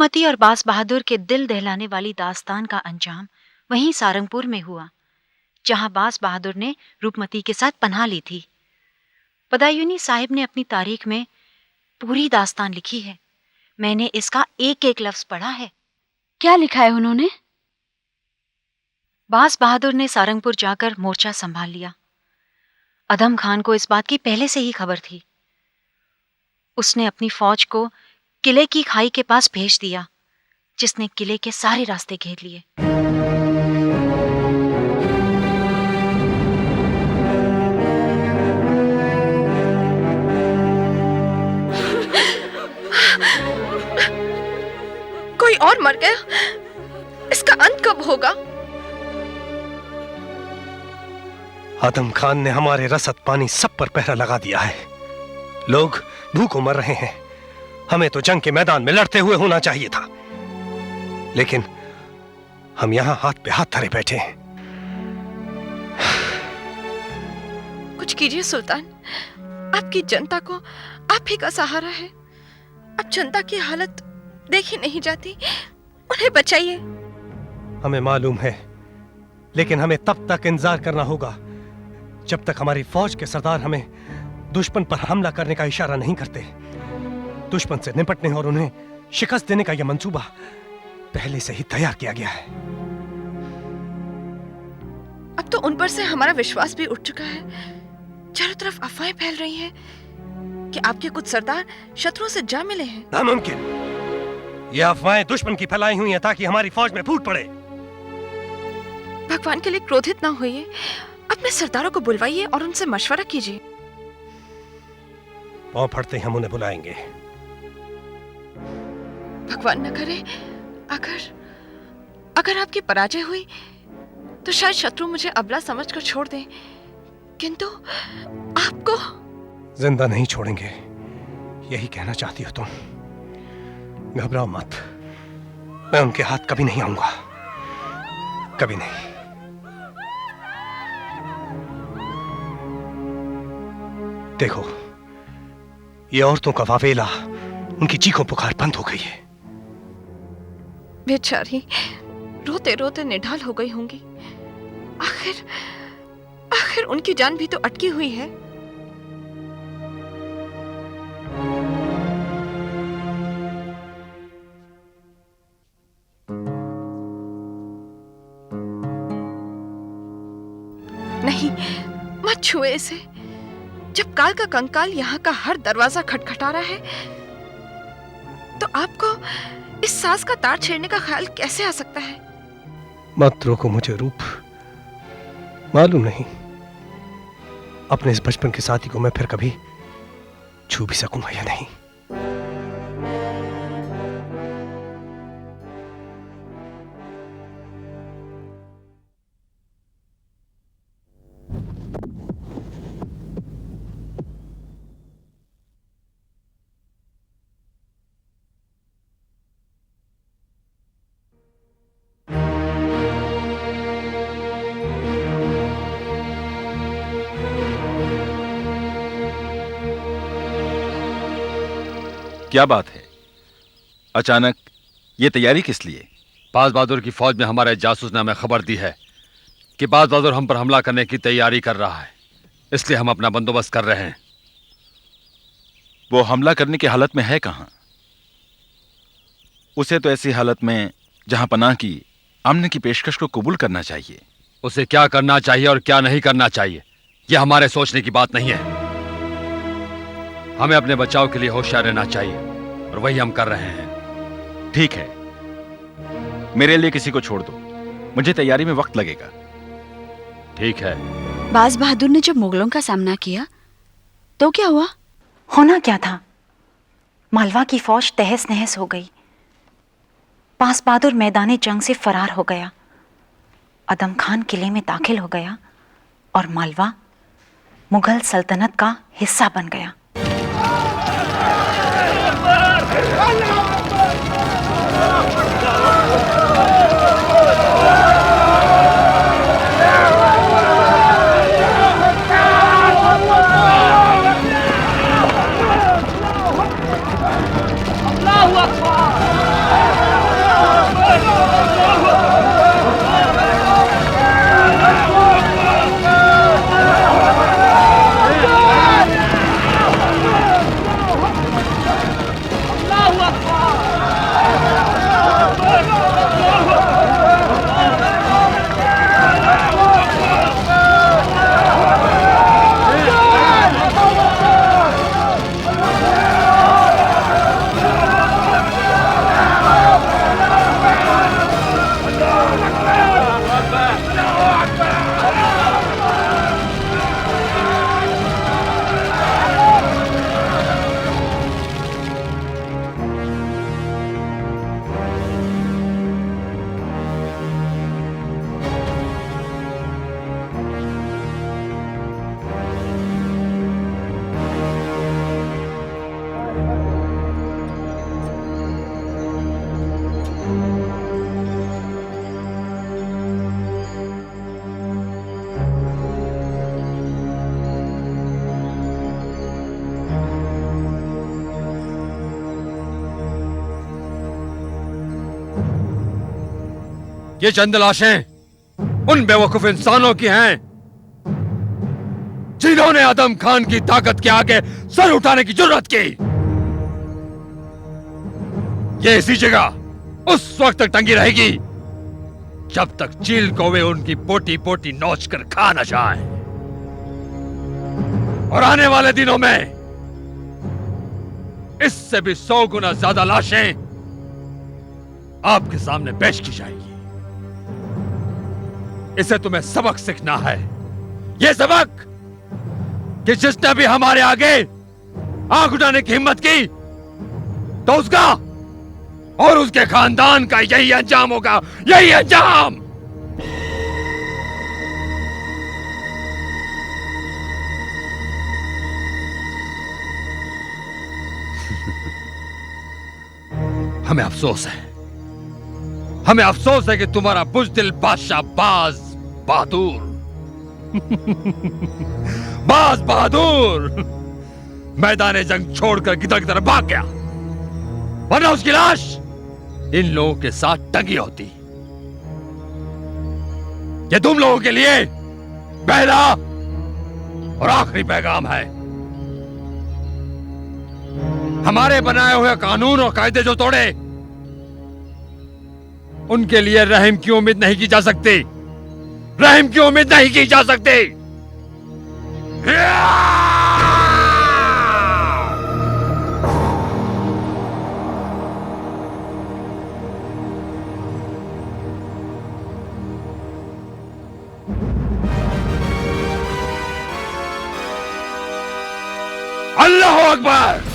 रूपमती और बास बहादुर के दिल दहलाने वाली दास्तान का अंजाम वहीं सारंगपुर में हुआ, जहां बास बहादुर ने रूपमती के साथ पनाह ली थी। बदायूनी साहिब ने अपनी तारीख में पूरी दास्तान लिखी है। मैंने इसका एक एक लफ्ज पढ़ा है। क्या लिखा है उन्होंने? बास बहादुर ने सारंगपुर जाकर मोर्चा संभाल लिया। अदम खान को इस बात की पहले से ही खबर थी। उसने अपनी फौज को किले की खाई के पास भेज दिया, जिसने किले के सारे रास्ते घेर लिए। कोई और मर गया, इसका अंत कब होगा? आदम खान ने हमारे रसद पानी सब पर पहरा लगा दिया है। लोग भूखों मर रहे हैं। हमें तो जंग के मैदान में लड़ते हुए होना चाहिए था, लेकिन हम यहां हाथ पे हाथ धरे बैठे हैं। कुछ कीजिए सुल्तान, आपकी जनता को आप ही का सहारा है। अब जनता की हालत देखी नहीं जाती, उन्हें बचाइए। हमें मालूम है, लेकिन हमें तब तक इंतजार करना होगा जब तक हमारी फौज के सरदार हमें दुश्मन पर हमला करने का इशारा नहीं करते। दुश्मन से निपटने और उन्हें शिकस्त देने का यह मंसूबा पहले से ही तैयार किया गया है। अब तो उन पर से हमारा विश्वास भी उठ चुका है। चारों तरफ अफवाहें फैल रही हैं कि आपके कुछ सरदार शत्रुओं से जा मिले हैं। नामुमकिन। यह अफवाहें दुश्मन की फैलाई हुई हैं ताकि हमारी फौज में फूट पड़े। भगवान के लिए क्रोधित ना होइए, अपने सरदारों को बुलवाइए और उनसे मशवरा कीजिए। पांव फटते हम उन्हें बुलाएंगे। भगवान न करे अगर आपकी पराजय हुई तो शायद शत्रु मुझे अबला समझकर छोड़ दें, किंतु आपको जिंदा नहीं छोड़ेंगे, यही कहना चाहती हो तुम। घबराओ मत, मैं उनके हाथ कभी नहीं आऊंगा, कभी नहीं। देखो, ये औरतों का वावेला, उनकी चीखों पुकार बंद हो गई है। बेचारी रोते रोते निढाल हो गई होंगी। आखिर उनकी जान भी तो अटकी हुई है। नहीं, मत छुए इसे। जब काल का कंकाल यहाँ का हर दरवाजा खटखटा रहा है, तो आपको इस सांस का तार छेड़ने का ख्याल कैसे आ सकता है? मत रोको मुझे रूप, मालूम नहीं अपने इस बचपन के साथी को मैं फिर कभी छू भी सकूंगा या नहीं। क्या बात है? अचानक ये तैयारी किस लिए? बास बहादुर की फौज में हमारे जासूस ने हमें खबर दी है कि बास बहादुर हम पर हमला करने की तैयारी कर रहा है, इसलिए हम अपना बंदोबस्त कर रहे हैं। वो हमला करने की हालत में है कहां? उसे तो ऐसी हालत में जहां पनाह की आमने की पेशकश को कबूल करना चाहिए। उसे क्या करना चाहिए और क्या नहीं करना चाहिए, यह हमारे सोचने की बात नहीं है। हमें अपने बचाव के लिए होशियार रहना चाहिए और वही हम कर रहे हैं। ठीक है, मेरे लिए किसी को छोड़ दो, मुझे तैयारी में वक्त लगेगा। ठीक है। बास बहादुर ने जब मुगलों का सामना किया तो क्या हुआ? होना क्या था, मालवा की फौज तहस नहस हो गई। बास बहादुर मैदाने जंग से फरार हो गया। अदम खान किले में दाखिल हो गया और मालवा मुगल सल्तनत का हिस्सा बन गया। ये चंद लाशें उन बेवकूफ इंसानों की हैं जिन्होंने आदम खान की ताकत के आगे सर उठाने की जरूरत की। ये इसी जगह उस वक्त तक टंगी रहेगी जब तक चील कौवे उनकी पोटी पोटी नोच कर खा न जाए। और आने वाले दिनों में इससे भी 100 गुना ज्यादा लाशें आपके सामने पेश की जाएगी। इसे तुम्हें सबक सीखना है, ये सबक कि जिसने भी हमारे आगे आंख उठाने की हिम्मत की तो उसका और उसके खानदान का यही अंजाम होगा, यही अंजाम। हमें अफसोस है, हमें अफसोस है कि तुम्हारा बुज़दिल बादशाह बाज बहादुर बाज बहादुर मैदान जंग छोड़कर किधर की तरफ भाग गया, वरना उसकी लाश इन लोगों के साथ टंगी होती। ये तुम लोगों के लिए पहला और आखिरी पैगाम है। हमारे बनाए हुए कानून और कायदे जो तोड़े उनके लिए रहम की उम्मीद नहीं की जा सकती, रहम की उम्मीद नहीं की जा सकती। अल्लाह अकबर।